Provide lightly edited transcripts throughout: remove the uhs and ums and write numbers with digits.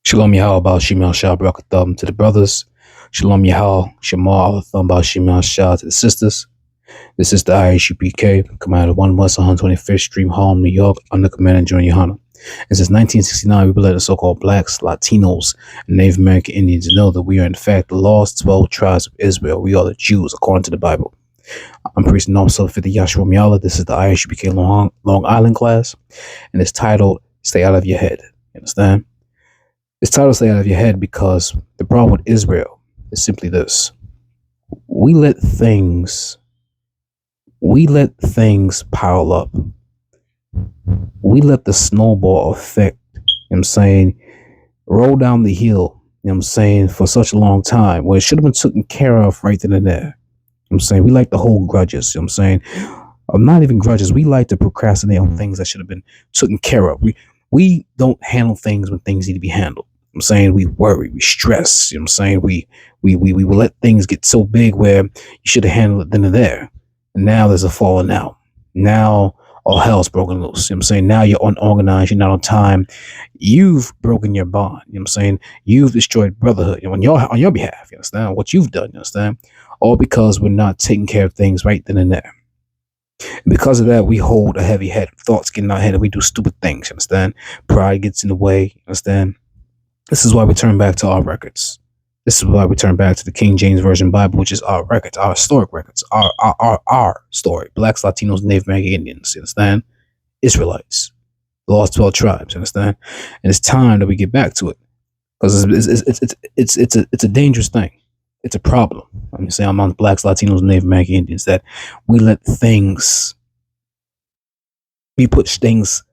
Shalom Yahal Bao Shemel Shah Barakatham to the brothers. Shalom Yahal Shamar Thumb Bao Shemel Shah to the sisters. This is the IHUPK, Commander 1 West 125th Street, Harlem, New York, under Commander John Yohana. And since 1969, we've let the so-called blacks, Latinos, and Native American Indians know that we are in fact the lost 12 tribes of Israel. We are the Jews, according to the Bible. I'm Priest Norm 50 Yahshua Miala. This is the IHUPK Long Island class, and it's titled Stay Out of Your Head. You understand? It's titled Stay Out of Your Head because the problem with Israel is simply this. We let things pile up. We let the snowball effect, you know what I'm saying, roll down the hill, you know what I'm saying, for such a long time when it should have been taken care of right then and there. You know what I'm saying? We like to hold grudges, you know what I'm saying? Not even grudges. We like to procrastinate on things that should have been taken care of. We don't handle things when things need to be handled. I'm saying we worry, we stress, you know what I'm saying? We let things get so big where you should have handled it then and there. And now there's a falling out. Now all hell's broken loose. You know what I'm saying? Now you're unorganized, you're not on time. You've broken your bond. You know what I'm saying? You've destroyed brotherhood on your behalf. You understand what you've done, you understand? All because we're not taking care of things right then and there. And because of that, we hold a heavy head. Thoughts get in our head and we do stupid things, you understand? Pride gets in the way, you understand? This is why we turn back to our records. This is why we turn back to the King James Version Bible, which is our records, our historic records, our story. Blacks, Latinos, Native American Indians, you understand? Israelites, the lost 12 tribes, you understand? And it's time that we get back to it because it's a dangerous thing. It's a problem. I'm saying among blacks, Latinos, Native American Indians that we let we put things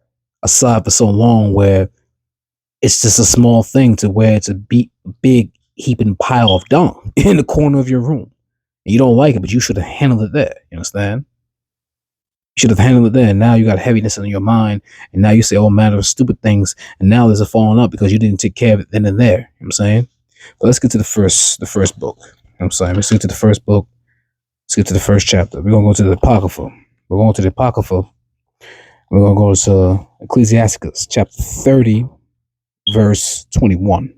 aside for so long where it's just a small thing to where it's a big heaping pile of dung in the corner of your room. And you don't like it, but you should have handled it there. You understand? You should have handled it there. And now you got heaviness in your mind. And now you say all manner of stupid things. And now there's a falling up because you didn't take care of it then and there. You know what I'm saying? But let's get to the first book. You know what I'm saying? Let's get to the first book. Let's get to the first chapter. We're going to go to the Apocrypha. We're going to the Apocrypha. We're going to go to Ecclesiasticus chapter 30. Verse 21,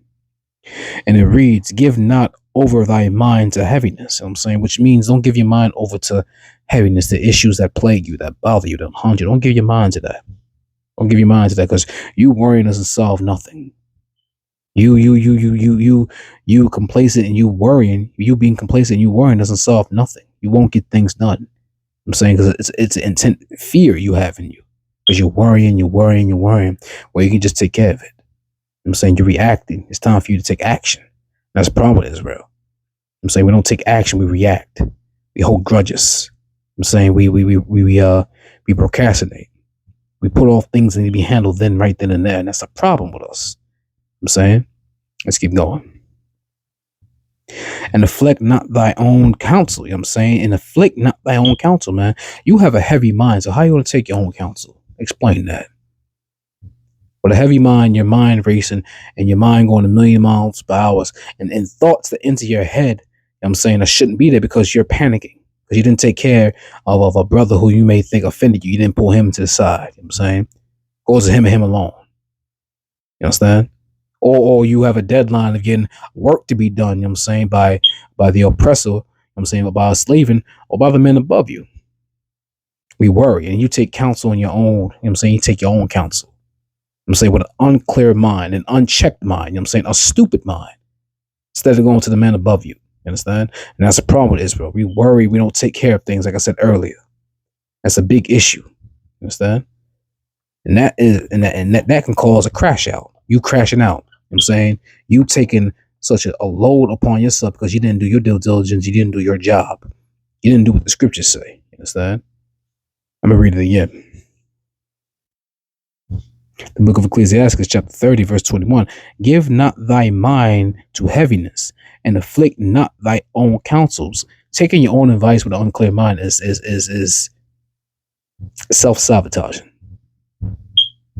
and it reads, give not over thy mind to heaviness. You know what I'm saying? Which means don't give your mind over to heaviness, the issues that plague you, that bother you, that haunt you. Don't give your mind to that. Don't give your mind to that because you worrying doesn't solve nothing. You complacent and you worrying, you being complacent and you worrying doesn't solve nothing. You won't get things done. I'm saying because it's an intent fear you have in you because you're worrying, where you can just take care of it. I'm saying you're reacting. It's time for you to take action. That's the problem with Israel. I'm saying we don't take action. We react. We hold grudges. I'm saying we procrastinate. We put off things that need to be handled right then and there, and that's a problem with us. I'm saying, let's keep going. And afflict not thy own counsel. You know what I'm saying? And afflict not thy own counsel, man. You have a heavy mind, so how you going to take your own counsel? Explain that. With a heavy mind, your mind racing and your mind going a million miles per hour and thoughts that enter your head, you know what I'm saying, that shouldn't be there because you're panicking because you didn't take care of a brother who you may think offended you. You didn't pull him to the side. You know what I'm saying? Goes to him and him alone. You understand? Or you have a deadline of getting work to be done, you know what I'm saying, by the oppressor, you know what I'm saying, by a slaving or by the men above you. We worry and you take counsel on your own, you know what I'm saying? You take your own counsel. I'm saying with an unclear mind, an unchecked mind, you know what I'm saying, a stupid mind, instead of going to the man above you. You understand? And that's the problem with Israel. We worry, we don't take care of things, like I said earlier. That's a big issue. You understand? And that can cause a crash out. You crashing out. You know what I'm saying? You taking such a load upon yourself because you didn't do your due diligence, you didn't do your job. You didn't do what the scriptures say. You understand? I'm gonna read it again. The book of Ecclesiastes, chapter 30, verse 21. Give not thy mind to heaviness, and afflict not thy own counsels. Taking your own advice with an unclear mind is self-sabotaging.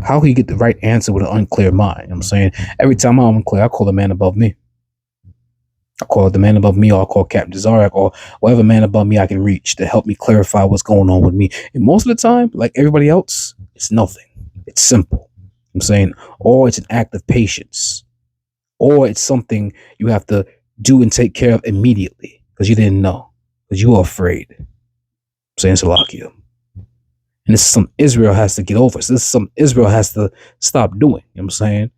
How can you get the right answer with an unclear mind? You know what I'm saying? Every time I'm unclear, I call the man above me. I call the man above me, or I call Captain Zarak, or whatever man above me I can reach to help me clarify what's going on with me. And most of the time, like everybody else, it's nothing. It's simple. I'm saying, or it's an act of patience. or it's something you have to do and take care of immediately because you didn't know, because you were afraid. I'm saying Salakia. And this is something Israel has to get over. So this is something Israel has to stop doing. You know what I'm saying?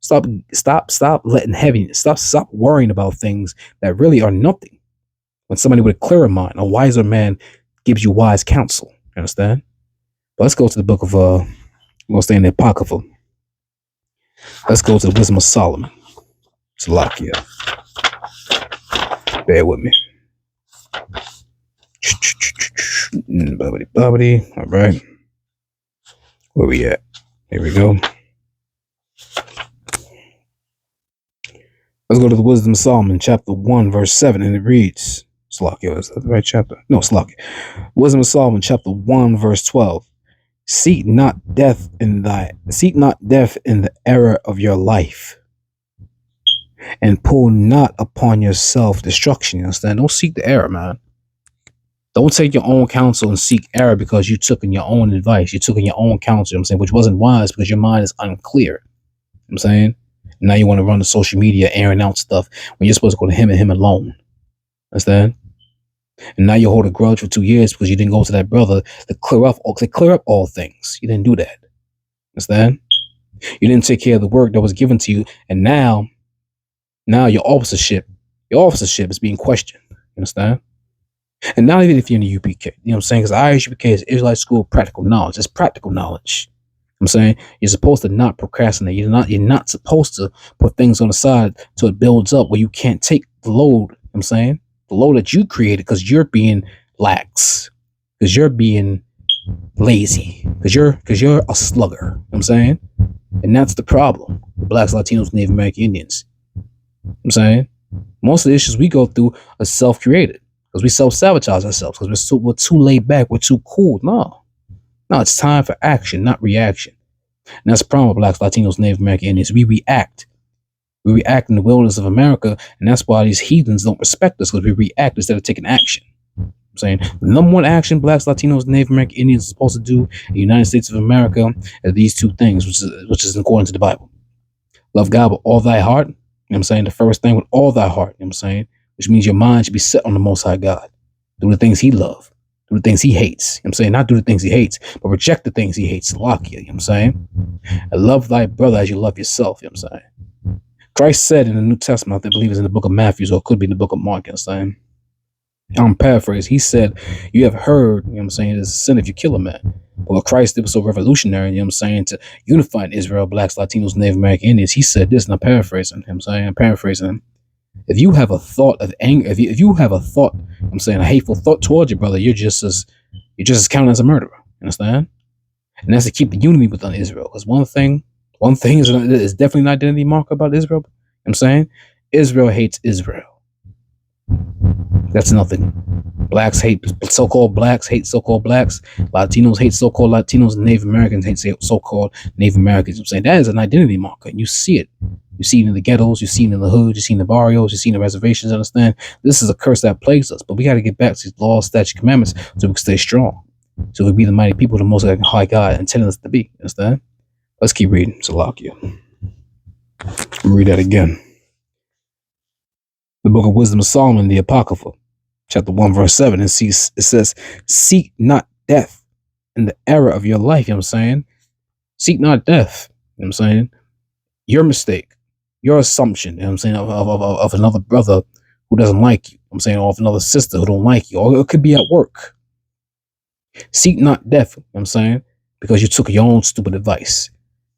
Stop letting heaviness, stop worrying about things that really are nothing. When somebody with a clearer mind, a wiser man gives you wise counsel. You understand? But let's go to the book of we'll stay in the Apocrypha. Let's go to the Wisdom of Solomon. Salakia. Bear with me. Bubbly. All right. Where we at? Here we go. Let's go to the Wisdom of Solomon, chapter 1, verse 7, and it reads, Salakia, is that the right chapter? No, Salakia. Wisdom of Solomon, chapter 1, verse 12. Seek not death in the error of your life, and pull not upon yourself destruction. You understand? Don't seek the error, man. Don't take your own counsel and seek error because you took in your own advice. You took in your own counsel, you know what I'm saying, which wasn't wise because your mind is unclear. You know what I'm saying? Now you want to run the social media airing out stuff when you're supposed to go to him and him alone. Understand? And now you hold a grudge for 2 years because you didn't go to that brother to clear up all things. You didn't do that. Understand? You didn't take care of the work that was given to you, and now your officership is being questioned. You understand? And not even if you're in the UPK, you know what I'm saying? Because Irish UPK is Israelite School of Practical Knowledge. It's practical knowledge. I'm saying you're supposed to not procrastinate. You're not supposed to put things on the side so it builds up where you can't take the load. You know I'm saying the load that you created because you're being lax, because you're being lazy, because you're a slugger. You know what I'm saying, and that's the problem with Blacks, Latinos, Native American Indians. You know I'm saying most of the issues we go through are self-created because we self-sabotage ourselves because we're too laid back, we're too cool. No, it's time for action, not reaction. And that's the problem with Blacks, Latinos, Native American Indians. We react. We react in the wilderness of America, and that's why these heathens don't respect us, because we react instead of taking action. I'm saying the number one action Blacks, Latinos, Native American Indians are supposed to do in the United States of America are these two things, which is according to the Bible. Love God with all thy heart. You know what I'm saying? The first thing, with all thy heart. You know what I'm saying? Which means your mind should be set on the Most High God. Do the things he loves. Do the things he hates. You know what I'm saying? Not do the things he hates, but reject the things he hates. Salakia. You know what I'm saying? And love thy brother as you love yourself. You know what I'm saying? Christ said in the New Testament, I believe it's in the book of Matthew, or it could be in the book of Mark. You know what I'm saying? I'm paraphrasing. He said, you have heard, you know what I'm saying, it's a sin if you kill a man. But what Christ did was so revolutionary, you know what I'm saying, to unify Israel, Blacks, Latinos, Native American Indians. He said this, and I'm paraphrasing. You know what I'm saying? I'm paraphrasing him. If you have a thought of anger, if you have a thought, I'm saying a hateful thought towards your brother, you're just as counted as a murderer. You understand? And that's to keep the unity within Israel. Because one thing is definitely an identity marker about Israel. You know what I'm saying? Israel hates Israel. That's nothing. So-called blacks hate so-called blacks. Latinos hate so-called Latinos. Native Americans hate so-called Native Americans. I'm saying that is an identity marker. And you see it. You see it in the ghettos. You see it in the hood. You see it in the barrios. You see it in the reservations. Understand? This is a curse that plagues us. But we got to get back to these laws, statutes, commandments so we can stay strong. So we be the mighty people the Most High God intended us to be. Understand? Let's keep reading. Salakia. Read that again. The book of Wisdom of Solomon, the Apocrypha, chapter 1, verse 7. It says, seek not death in the error of your life. You know what I'm saying? Seek not death. You know what I'm saying? Your mistake, your assumption, you know what I'm saying, of another brother who doesn't like you. You know what I'm saying, or of another sister who don't like you. Or it could be at work. Seek not death. You know what I'm saying? Because you took your own stupid advice.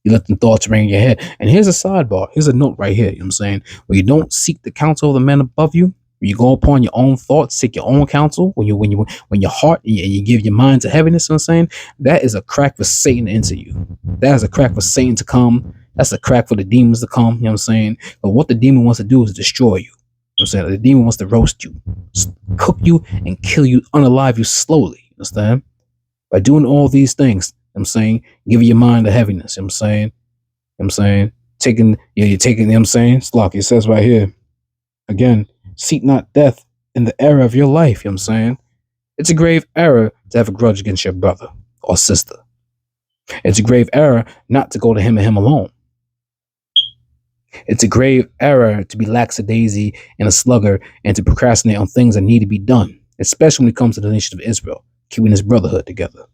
You let them thoughts ring in your head. And here's a sidebar. Here's a note right here. You know what I'm saying? When you don't seek the counsel of the man above you, when you go upon your own thoughts, seek your own counsel, when your heart and you give your mind to heaviness, you know what I'm saying? That is a crack for Satan to enter you. That is a crack for Satan to come. That's a crack for the demons to come. You know what I'm saying? But what the demon wants to do is destroy you. You know what I'm saying? The demon wants to roast you, cook you, and kill you, unalive you slowly. You understand? By doing all these things, I'm saying, give your mind the heaviness. I'm saying, you're taking, you know what I'm saying? Slock, it says right here, again, seek not death in the error of your life. You know what I'm saying? It's a grave error to have a grudge against your brother or sister. It's a grave error not to go to him and him alone. It's a grave error to be lackadaisy and a slugger and to procrastinate on things that need to be done, especially when it comes to the nation of Israel, keeping this brotherhood together.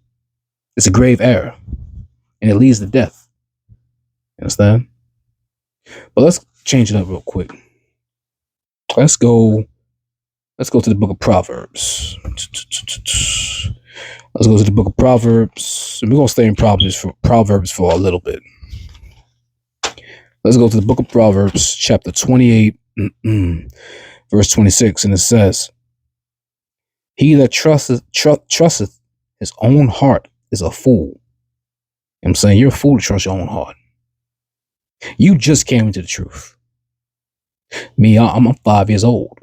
It's a grave error, and it leads to death. You understand? But let's change it up real quick. Let's go to the book of Proverbs. Let's go to the book of Proverbs. We're gonna stay in Proverbs for a little bit. Let's go to the book of Proverbs, chapter 28, verse 26, and it says, "He that trusteth his own heart is a fool." You know what I'm saying? You're a fool to trust your own heart. You just came into the truth. Me, I'm 5 years old.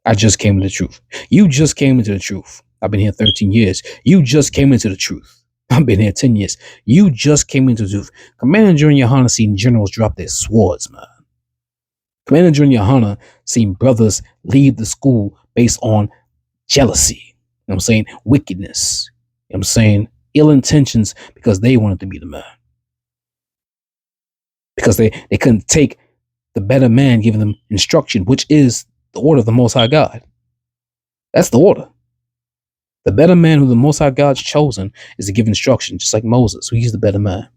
I just came into the truth. You just came into the truth. I've been here 13 years. You just came into the truth. I've been here 10 years. You just came into the truth. Commander General Yohana seen generals drop their swords, man. Commander General Yohana seen brothers leave the school based on jealousy. You know what I'm saying? Wickedness. You know what I'm saying? Ill intentions because they wanted to be the man. Because they couldn't take the better man giving them instruction, which is the order of the Most High God. That's the order. The better man who the Most High God's chosen is to give instruction, just like Moses, who he's the better man.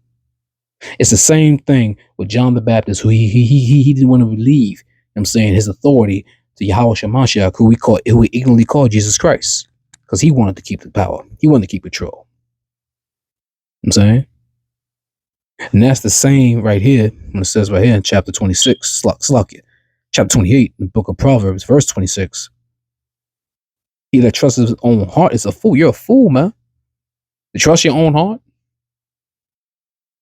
It's the same thing with John the Baptist, who he didn't want to relieve, you know what I'm saying, his authority to Yahweh Shemashia, who we ignorantly call Jesus Christ, because he wanted to keep the power. He wanted to keep control. You know what I'm saying? And that's the same right here, when it says right here in chapter 26, chapter 28, in the book of Proverbs, verse 26. He that trusts his own heart is a fool. You're a fool, man. To trust your own heart.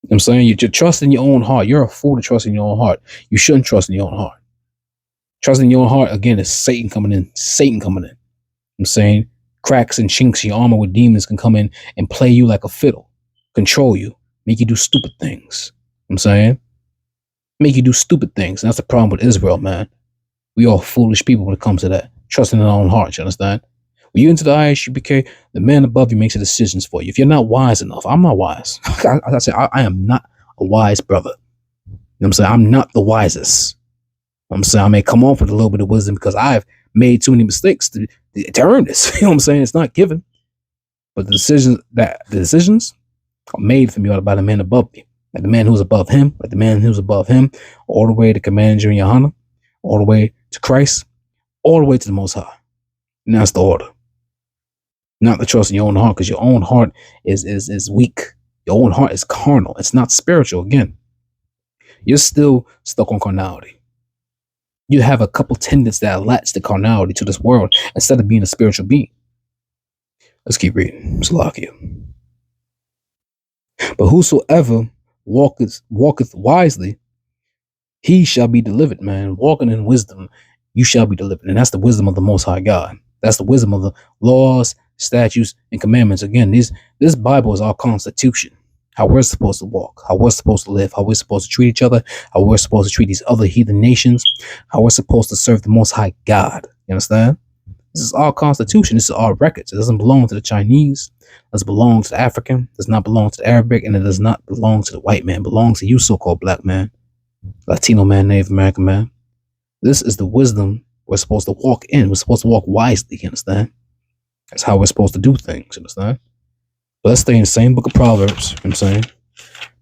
You know what I'm saying? You trust in your own heart. You're a fool to trust in your own heart. You shouldn't trust in your own heart. Trusting your own heart, again, is Satan coming in. Satan coming in. You know what I'm saying? Cracks and chinks in your armor with demons can come in and play you like a fiddle. Control you. Make you do stupid things. You know what I'm saying? Make you do stupid things. And that's the problem with Israel, man. We are foolish people when it comes to that. Trusting in our own heart, you understand? When you into the ISUPK, the man above you makes the decisions for you. If you're not wise enough, I'm not wise. As I say, I am not a wise brother. You know what I'm saying? I'm not the wisest. You know what I'm saying? I may come off with a little bit of wisdom because I've made too many mistakes to earn this. You know what I'm saying? It's not given. But the decisions are made for me by the man above me. Like the man who's above him, like the man who's above him, all the way to Commander General Yohana, all the way to Christ, all the way to the Most High. And that's the order. Not to trust in your own heart, because your own heart is weak. Your own heart is carnal. It's not spiritual. Again, you're still stuck on carnality. You have a couple tendencies that latch the carnality to this world instead of being a spiritual being. Let's keep reading. Salakia. But whosoever walketh wisely, he shall be delivered, man. Walking in wisdom, you shall be delivered. And that's the wisdom of the Most High God. That's the wisdom of the laws, statutes, and commandments. Again, this Bible is our constitution. How we're supposed to walk, how we're supposed to live, how we're supposed to treat each other, how we're supposed to treat these other heathen nations, how we're supposed to serve the Most High God. You understand? This is our constitution. This is our records. It doesn't belong to the Chinese. It doesn't belong to the African. It does not belong to the Arabic, and it does not belong to the white man. It belongs to you, so-called black man, Latino man, Native American man. This is the wisdom we're supposed to walk in. We're supposed to walk wisely, you understand? That's how we're supposed to do things, you understand? But let's stay in the same book of Proverbs, you know what I'm saying?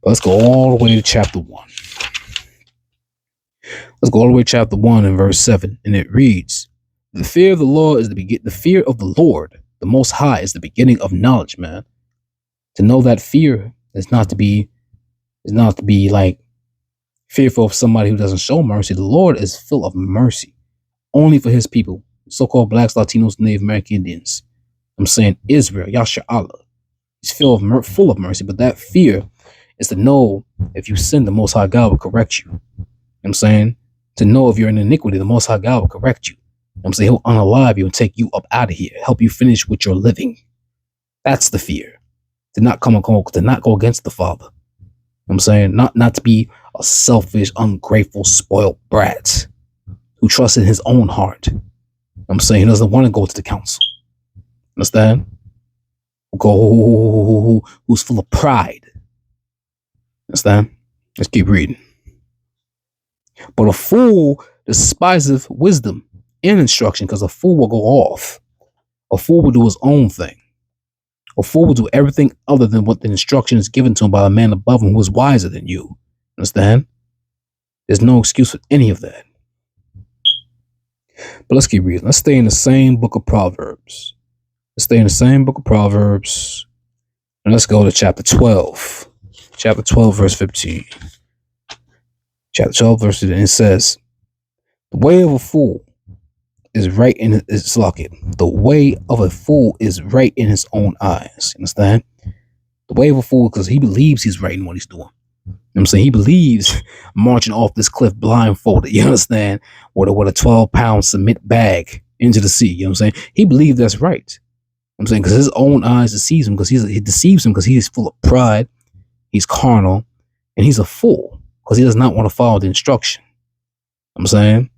But let's go all the way to chapter 1. Let's go all the way to chapter 1 and verse 7. And it reads, the fear of the Lord is the fear of the Lord, the Most High, is the beginning of knowledge, man. To know that fear is not to be like fearful of somebody who doesn't show mercy. The Lord is full of mercy, only for his people, so-called blacks, Latinos, Native American Indians. I'm saying Israel, Yasha Allah. He's full of mercy, but that fear is to know if you sin, the Most High God will correct you. You know what I'm saying? To know if you're in iniquity, the Most High God will correct you. You know what I'm saying? He'll unalive you and take you up out of here, help you finish with your living. That's the fear. To not go against the Father. You know what I'm saying? Not to be a selfish, ungrateful, spoiled brat who trusts in his own heart. You know what I'm saying? He doesn't want to go to the council. Understand? Who's full of pride. Understand? Let's keep reading. But a fool despiseth wisdom and instruction, because a fool will go off. A fool will do his own thing. A fool will do everything other than what the instruction is given to him by a man above him who is wiser than you. Understand? There's no excuse for any of that. But let's keep reading. Let's stay in the same book of Proverbs. Let's stay in the same book of Proverbs. And let's go to chapter 12. Chapter 12, verse 15. Chapter 12, verse 15. It says, the way of a fool is right in his locket. The way of a fool is right in his own eyes. You understand? The way of a fool, because he believes he's right in what he's doing. You know what I'm saying? He believes marching off this cliff blindfolded, you understand? With a 12-pound cement bag into the sea. You know what I'm saying? He believes that's right. You know what I'm saying? Because his own eyes deceives him, because he deceives him because he is full of pride, he's carnal, and he's a fool because he does not want to follow the instruction. You know what I'm saying?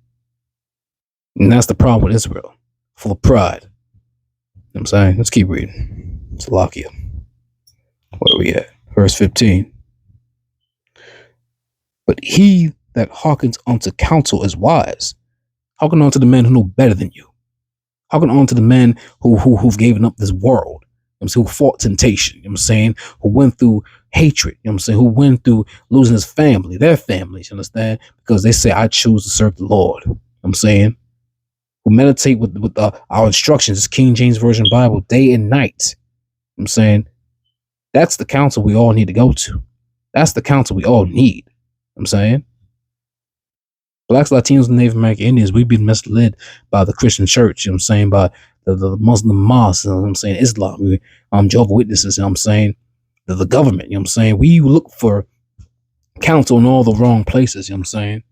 And that's the problem with Israel. Full of pride. You know what I'm saying? Let's keep reading. Salakia. Where are we at? Verse 15. But he that hearkens unto counsel is wise. Hearken unto the men who know better than you. Hearken unto the men who've given up this world. You know what I'm saying? Who fought temptation. You know what I'm saying? Who went through hatred. You know what I'm saying? Who went through losing his family, their families. You understand? Because they say, I choose to serve the Lord. You know what I'm saying? Who meditate with our instructions, this King James Version Bible, day and night. You know what I'm saying? That's the counsel we all need to go to. That's the counsel we all need. You know what I'm saying? Blacks, Latinos, and Native American Indians, we've been misled by the Christian church, you know what I'm saying, by the Muslim mosques, you know what I'm saying, Islam, Jehovah's Witnesses, you know what I'm saying, the government, you know what I'm saying. We look for counsel in all the wrong places, you know what I'm saying.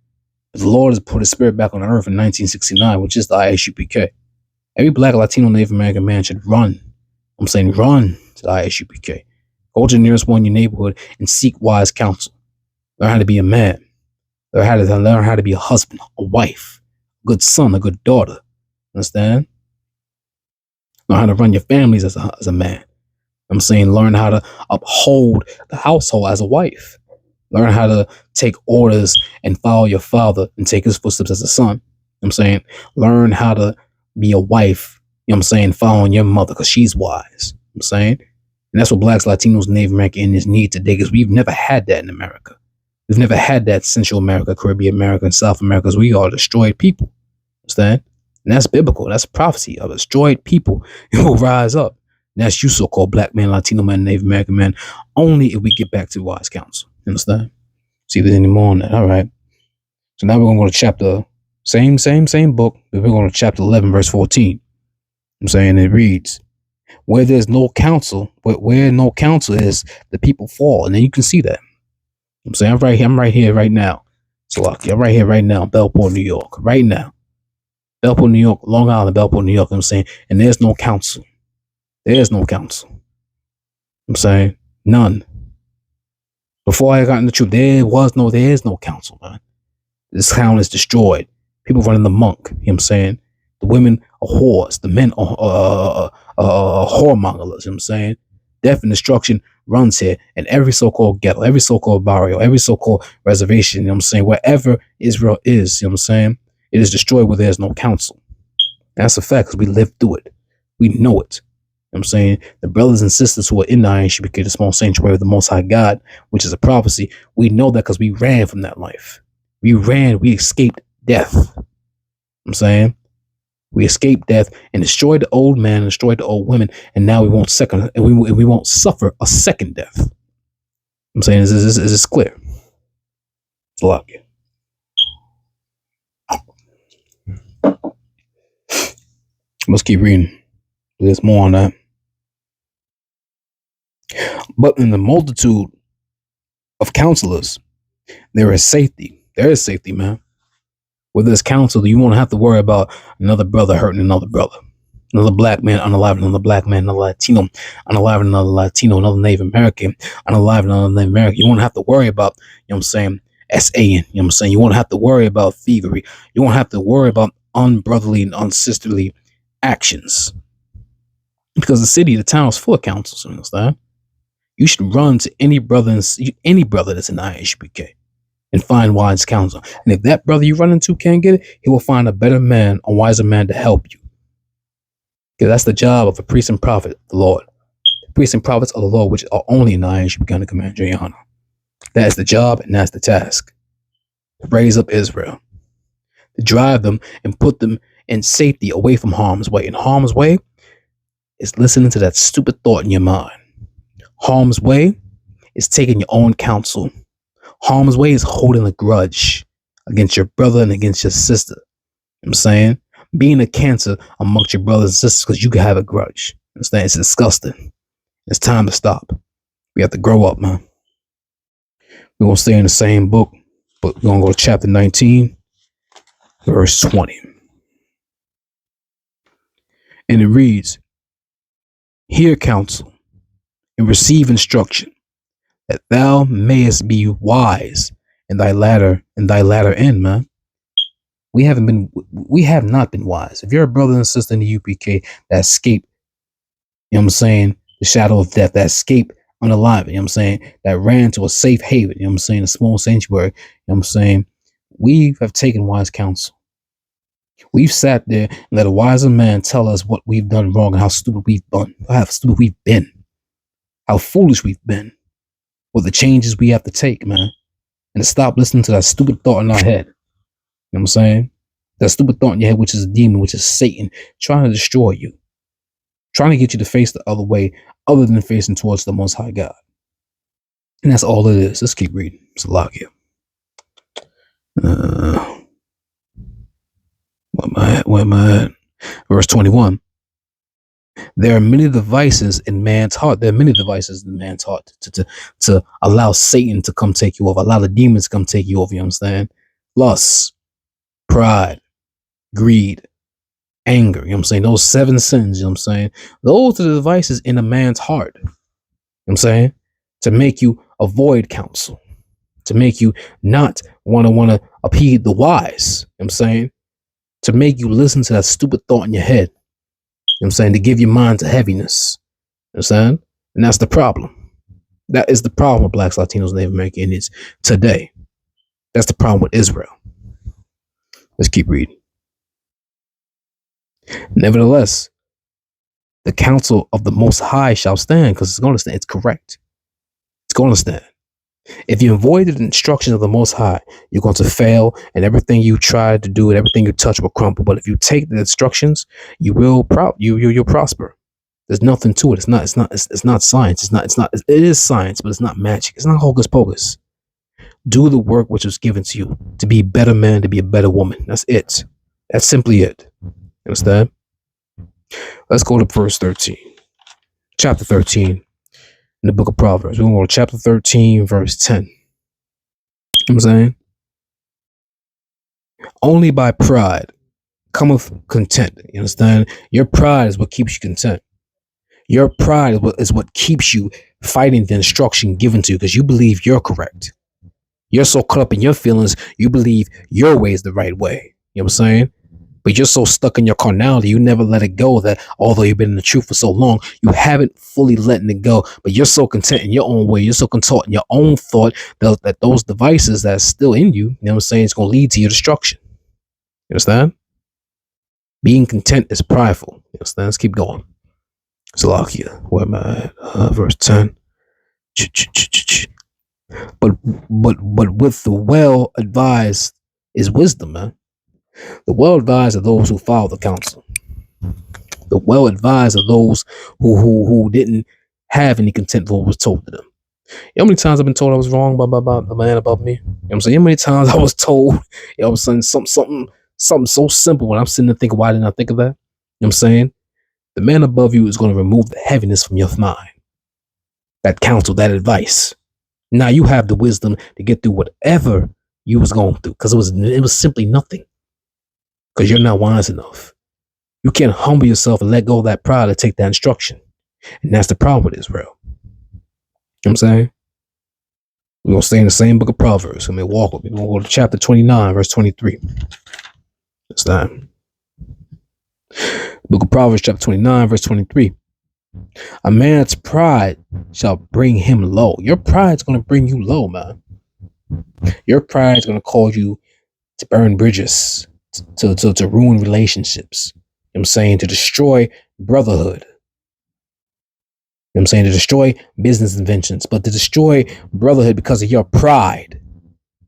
But the Lord has put his spirit back on earth in 1969, which is the ISUPK. Every Black, Latino, Native American man should run. I'm saying run to the ISUPK. Go to the nearest one in your neighborhood and seek wise counsel. Learn how to be a man. Learn how to be a husband, a wife, a good son, a good daughter. Understand? Learn how to run your families as a man. I'm saying learn how to uphold the household as a wife. Learn how to take orders and follow your father and take his footsteps as a son. I'm saying learn how to be a wife, you know what I'm saying, following your mother because she's wise. I'm saying. And that's what Blacks, Latinos, Native American Indians need today, because we've never had that in America. We've never had that Central America, Caribbean America, and South America, because we are destroyed people. Understand? And that's biblical. That's prophecy of destroyed people who will rise up. And that's you, so-called Black man, Latino man, Native American man, only if we get back to wise counsel. Understand? See if there's any more on that. All right. So now we're going to go to chapter, same book, but we're going to chapter 11, verse 14. I'm saying it reads, where there's no counsel, where no counsel is, the people fall. And then you can see that. I'm saying I'm right here right now. So I'm right here right now, Bellport, New York. Right now. Bellport, New York, Long Island, Bellport, New York. I'm saying, and there's no counsel. There's no counsel. I'm saying, none. Before I got in the truth, there is no counsel, man. This town is destroyed. People running the monk. You know what I'm saying? The women are whores. The men are whoremongers. You know what I'm saying? Death and destruction runs here in every so-called ghetto, every so-called barrio, every so-called reservation. You know what I'm saying? Wherever Israel is, you know what I'm saying? It is destroyed where there's no counsel. That's a fact, because we lived through it. We know it. You know what I'm saying? The brothers and sisters who are in the ISUPK, the small sanctuary of the Most High God, which is a prophecy, we know that because we ran from that life. We escaped death. You know what I'm saying? We escaped death and destroyed the old man and destroyed the old women, and now we won't suffer a second death. I'm saying, is this clear? It's a lot. Let's keep reading. There's more on that. But in the multitude of counselors, there is safety. There is safety, man. With this counsel, you won't have to worry about another brother hurting another brother. Another black man unaliving another black man, another Latino unaliving another Latino, another Native American unaliving another Native American. You won't have to worry about, you know what I'm saying, SAing, you know what I'm saying? You won't have to worry about thievery. You won't have to worry about unbrotherly and unsisterly actions. Because the town is full of counsels, you understand? You should run to any brother that's in the ISUPK. and find wise counsel. And if that brother you run into can't get it, he will find a better man, a wiser man to help you. Because that's the job of a priest and prophet of the Lord. The priests and prophets of the Lord, which are only in Zion, should begun to command Jayana. That is the job and that's the task. To raise up Israel. To drive them and put them in safety away from harm's way. And harm's way is listening to that stupid thought in your mind. Harm's way is taking your own counsel. Harm's way is holding a grudge against your brother and against your sister. You know what I'm saying? Being a cancer amongst your brothers and sisters because you can have a grudge. You understand? It's disgusting. It's time to stop. We have to grow up, man. We're going to stay in the same book, but we're going to go to chapter 19, verse 20. And it reads, hear counsel and receive instruction, that thou mayest be wise in thy latter end, man. We have not been wise. If you're a brother and sister in the UPK that escaped, you know what I'm saying, the shadow of death, that escaped unalive, you know what I'm saying, that ran to a safe haven, you know what I'm saying, a small sanctuary, you know what I'm saying, we have taken wise counsel. We've sat there and let a wiser man tell us what we've done wrong and how stupid we've done, how stupid we've been, how foolish we've been, what the changes we have to take, man, and to stop listening to that stupid thought in our head. You know what I'm saying? That stupid thought in your head, which is a demon, which is Satan, trying to destroy you, trying to get you to face the other way, other than facing towards the Most High God. And that's all it is. Let's keep reading. It's a lot here. Where am I at? Verse 21. There are many devices in man's heart. There are many devices in man's heart to allow Satan to come take you over, allow the demons to come take you over. You understand? Lust, pride, greed, anger. You know what I'm saying? Those 7 sins. You know what I'm saying? Those are the devices in a man's heart. You know what I'm saying? To make you avoid counsel, to make you not want to appease the wise. You know what I'm saying? To make you listen to that stupid thought in your head. You know what I'm saying? To give your mind to heaviness. You know what I'm saying? And that's the problem. That is the problem with blacks, Latinos, Native American Indians today. That's the problem with Israel. Let's keep reading. Nevertheless, the counsel of the Most High shall stand, because it's going to stand. It's correct. It's going to stand. If you avoid the instructions of the Most High, you're going to fail, and everything you try to do and everything you touch will crumble. But if you take the instructions, you will you'll prosper. There's nothing to it. It's not science. It is science, but it's not magic. It's not hocus pocus. Do the work which was given to you to be a better man, to be a better woman. That's it. That's simply it. Understand? Let's go to verse 13. Chapter 13 in the book of Proverbs. We're going to go to chapter 13, verse 10. You know what I'm saying? Only by pride cometh content. You understand? Your pride is what keeps you content. Your pride is what keeps you fighting the instruction given to you because you believe you're correct. You're so caught up in your feelings, you believe your way is the right way. You know what I'm saying? But you're so stuck in your carnality, you never let it go that although you've been in the truth for so long, you haven't fully letting it go. But you're so content in your own way, you're so content in your own thought that those devices that's still in you, you know what I'm saying, it's going to lead to your destruction. You understand? Being content is prideful. You understand? Let's keep going. Salakia, where am I at? Verse 10. But with the well advised is wisdom, man. The well advised are those who follow the counsel. The well advised are those who didn't have any content for what was told to them. You know how many times I've been told I was wrong by the man above me? You know what I'm saying? How many times I was told, you know what I'm saying, something so simple when I'm sitting there thinking, why didn't I think of that? You know what I'm saying? The man above you is going to remove the heaviness from your mind. That counsel, that advice. Now you have the wisdom to get through whatever you was going through because it was simply nothing. Because you're not wise enough. You can't humble yourself and let go of that pride to take that instruction. And that's the problem with Israel. You know what I'm saying? We're going to stay in the same book of Proverbs. Walk with me. We're going to go to chapter 29, verse 23. It's time. Book of Proverbs, chapter 29, verse 23. A man's pride shall bring him low. Your pride's going to bring you low, man. Your pride is going to cause you to burn bridges, to ruin relationships. You know what I'm saying? To destroy brotherhood. You know what I'm saying? To destroy business inventions, but to destroy brotherhood because of your pride,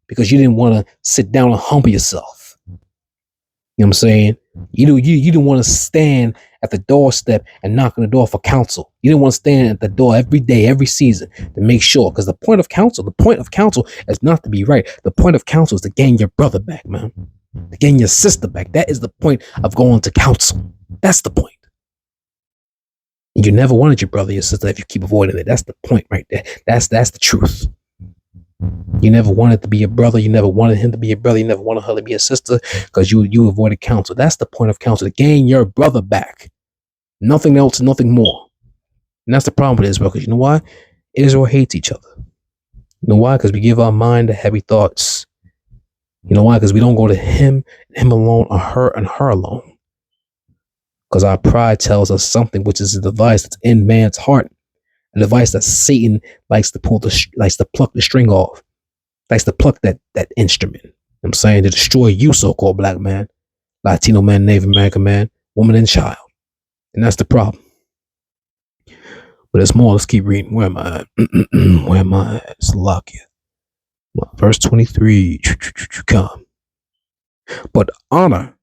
because you didn't want to sit down and humble yourself. You know what I'm saying? You didn't want to stand at the doorstep and knock on the door for counsel. You didn't want to stand at the door every day, every season to make sure. Because the point of counsel is not to be right. The point of counsel is to gain your brother back, man. To gain your sister back. That is the point of going to counsel. That's the point. And you never wanted your brother, your sister, if you keep avoiding it. That's the point right there. That's the truth. You never wanted to be a brother. You never wanted him to be a brother. You never wanted her to be a sister because you avoided counsel. That's the point of counsel, to gain your brother back. Nothing else, nothing more. And that's the problem with Israel, because you know why? Israel hates each other. You know why? Because we give our mind to heavy thoughts. You know why? Because we don't go to him alone, or her and her alone. Because our pride tells us something, which is a device that's in man's heart. A device that Satan likes to pluck the string off, likes to pluck that instrument. You know what I'm saying, to destroy you, so-called black man, Latino man, Native American man, woman, and child. And that's the problem. But it's more. Let's keep reading. Where am I at? Where am I at? It's Salakia. Verse 23. Come. But honor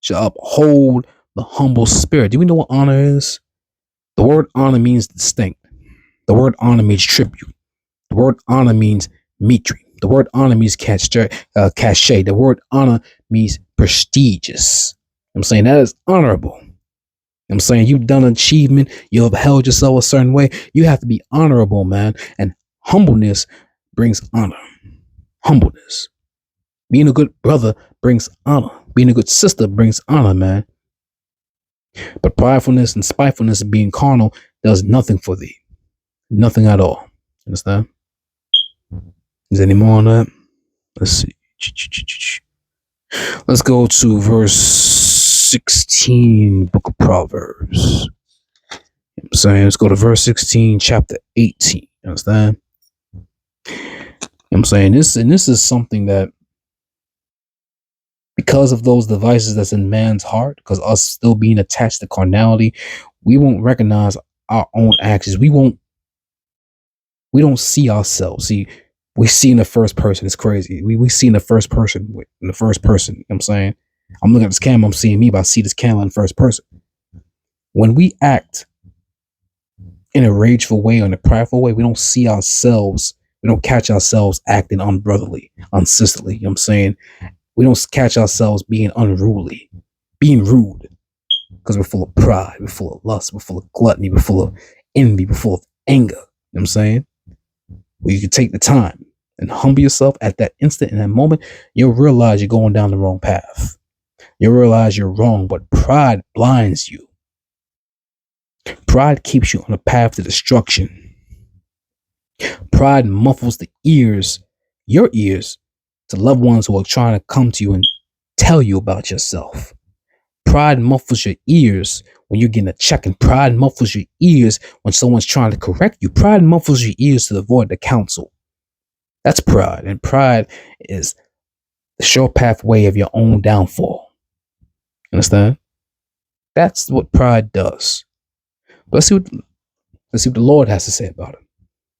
shall uphold the humble spirit. Do we know what honor is? The word honor means distinct. The word honor means tribute. The word honor means mitri. The word honor means cachet. The word honor means prestigious. I'm saying that is honorable. I'm saying you've done an achievement. You have held yourself a certain way. You have to be honorable, man. And humbleness brings honor. Humbleness. Being a good brother brings honor. Being a good sister brings honor, man. But pridefulness and spitefulness and being carnal does nothing for thee. Nothing at all. Understand? Is there any more on that? Let's see. Let's go to verse 16, book of Proverbs. You know what I'm saying? Let's go to verse 16, chapter 18. You understand? You know what I'm saying? This is something that, because of those devices that's in man's heart, because us still being attached to carnality, we won't recognize our own actions. We don't see ourselves. See, we see in the first person. It's crazy. We see in the first person. In the first person. You know what I'm saying? I'm looking at this camera. I'm seeing me, but I see this camera in first person. When we act in a rageful way or in a prideful way, we don't see ourselves. We don't catch ourselves acting unbrotherly, unsisterly. You know what I'm saying? We don't catch ourselves being unruly, being rude, because we're full of pride. We're full of lust. We're full of gluttony. We're full of envy. We're full of anger. You know what I'm saying? Where you can take the time and humble yourself at that instant, in that moment, you'll realize you're going down the wrong path. You'll realize you're wrong, but pride blinds you. Pride keeps you on a path to destruction. Pride muffles your ears, to loved ones who are trying to come to you and tell you about yourself. Pride muffles your ears when you're getting a check, and pride muffles your ears when someone's trying to correct you. Pride muffles your ears to avoid the counsel. That's pride, and pride is the sure pathway of your own downfall. Understand? That's what pride does. But let's see what the Lord has to say about it.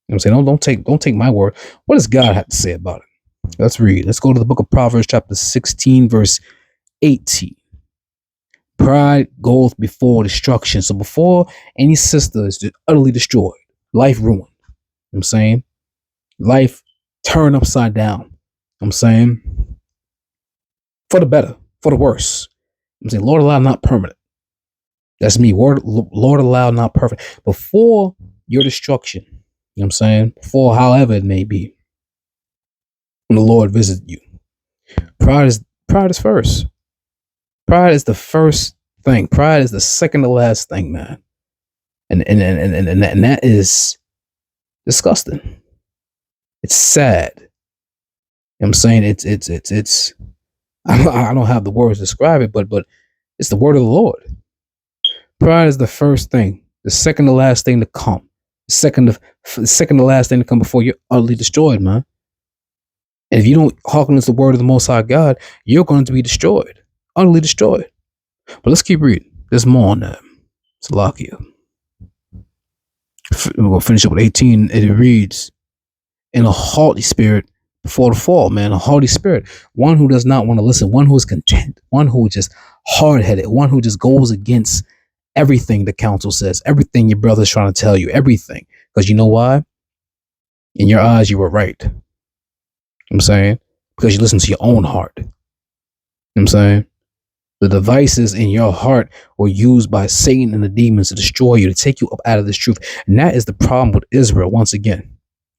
You know what I'm saying? Don't take my word. What does God have to say about it? Let's read. Let's go to the book of Proverbs, chapter 16, verse 18. Pride goeth before destruction. So before any sister is utterly destroyed, life ruined. You know what I'm saying? Life turned upside down. You know what I'm saying? For the better, for the worse. I'm saying, Lord allow, not permanent. That's me. Lord allow, not perfect. Before your destruction, you know what I'm saying? Before however it may be, when the Lord visits you. Pride is first. Pride is the first thing. Pride is the second to last thing, man. And that is disgusting. It's sad. You know what I'm saying? It's I don't have the words to describe it, but it's the word of the Lord. Pride is the first thing, the second to last thing to come. The second to last thing to come before you're utterly destroyed, man. And if you don't hearken to the word of the Most High God, you're going to be destroyed, utterly destroyed. But let's keep reading. There's more on that. Salakia. We're going to finish up with 18. It reads, in a haughty spirit before the fall, man, a haughty spirit, one who does not want to listen, one who is content, one who is just hard-headed, one who just goes against everything the council says, everything your brother's trying to tell you, everything. Because you know why? In your eyes, you were right. You know what I'm saying? Because you listen to your own heart. You know what I'm saying? The devices in your heart were used by Satan and the demons to destroy you, to take you up out of this truth. And that is the problem with Israel once again.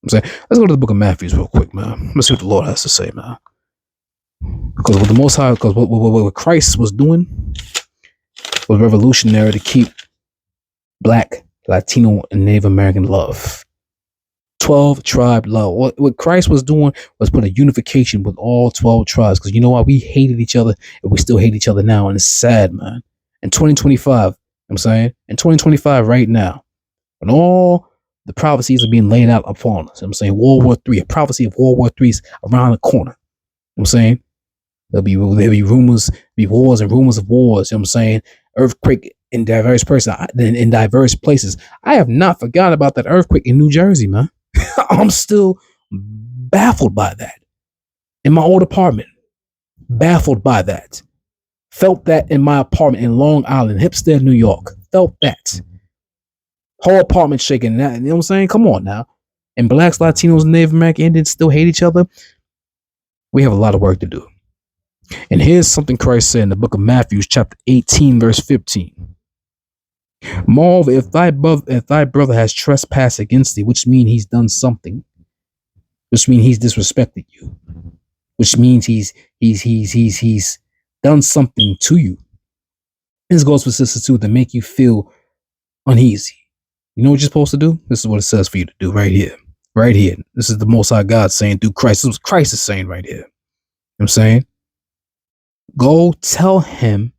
I'm saying, let's go to the book of Matthew real quick, man. Let's see what the Lord has to say, man. Because what the Most High, because what Christ was doing was revolutionary to keep Black, Latino, and Native American love. 12 tribe love. What Christ was doing was put a unification with all 12 tribes. Because you know why? We hated each other and we still hate each other now. And it's sad, man. In 2025, I'm saying, in 2025 right now, when all the prophecies are being laid out upon us. I'm saying World War III, a prophecy of World War III is around the corner. I'm saying there'll be rumors, be wars and rumors of wars. I'm saying earthquake in diverse places. I have not forgotten about that earthquake in New Jersey, man. I'm still baffled by that. In my old apartment, baffled by that. Felt that in my apartment in Long Island, Hempstead, New York. Felt that. Whole apartment shaking. That, you know what I'm saying? Come on now. And Blacks, Latinos, Native American Indians still hate each other. We have a lot of work to do. And here's something Christ said in the book of Matthew, chapter 18, verse 15. Moreover, if thy brother has trespassed against thee, which means he's done something, which means he's disrespected you, which means he's done something to you. This goes for sisters too, to make you feel uneasy. You know what you're supposed to do? This is what it says for you to do right here. Right here. This is the Most High God saying through Christ. This is what Christ is saying right here. You know what I'm saying? Go tell him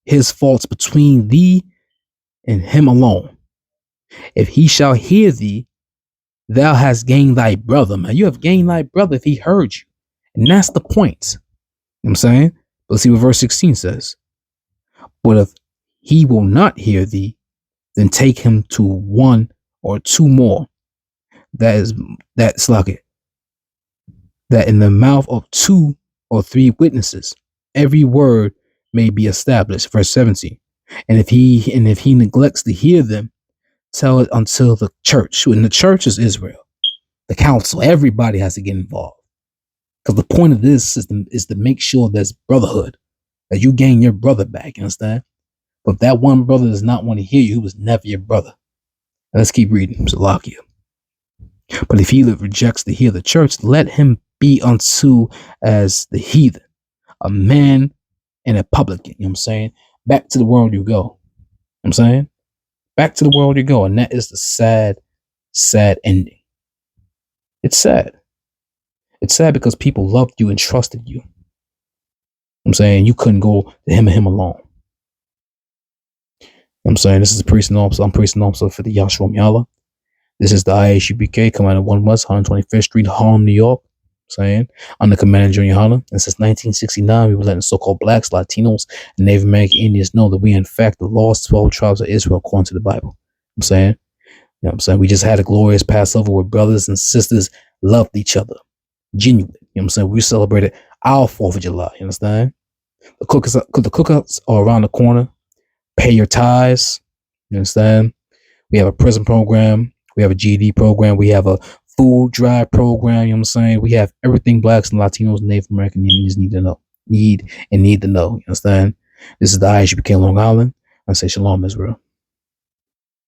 his faults between thee and him alone. If he shall hear thee, thou hast gained thy brother, man. You have gained thy brother if he heard you. And that's the point. You know what I'm saying? Let's see what verse 16 says. But if he will not hear thee, then take him to one or two more. That's like it. That in the mouth of 2 or 3 witnesses, every word may be established. Verse 17. And if he neglects to hear them, tell it until the church. And the church is Israel, the council. Everybody has to get involved. Because the point of this is to make sure there's brotherhood, that you gain your brother back. You understand? But if that one brother does not want to hear you, he was never your brother. And let's keep reading. Salakia. But if he rejects to hear the church, let him be unto as the heathen, a man and a publican. You know what I'm saying? Back to the world you go. You know what I'm saying? Back to the world you go. And that is the sad, sad ending. It's sad. It's sad because people loved you and trusted you. You know what I'm saying? You couldn't go to him and him alone. You know what I'm saying? This is the priest and officer. I'm priest and officer for the Yahshua Miala. This is the IHUBK coming out of 1 West, 125th Street, Harlem, New York. Saying under Commander Junior Hunter. And since 1969, we were letting so-called Blacks, Latinos, and Native American Indians know that we are in fact the lost 12 tribes of Israel according to the Bible. I'm saying, you know what I'm saying? We just had a glorious Passover where brothers and sisters loved each other. Genuine. You know what I'm saying? We celebrated our 4th of July. You understand? The cookouts are around the corner. Pay your tithes. You understand? We have a prison program. We have a GED program. We have a food drive program. You know what I'm saying? We have everything Blacks and Latinos and Native American Indians need to know. Need to know. You understand? This is the IHUBK Long Island. I say shalom, Israel.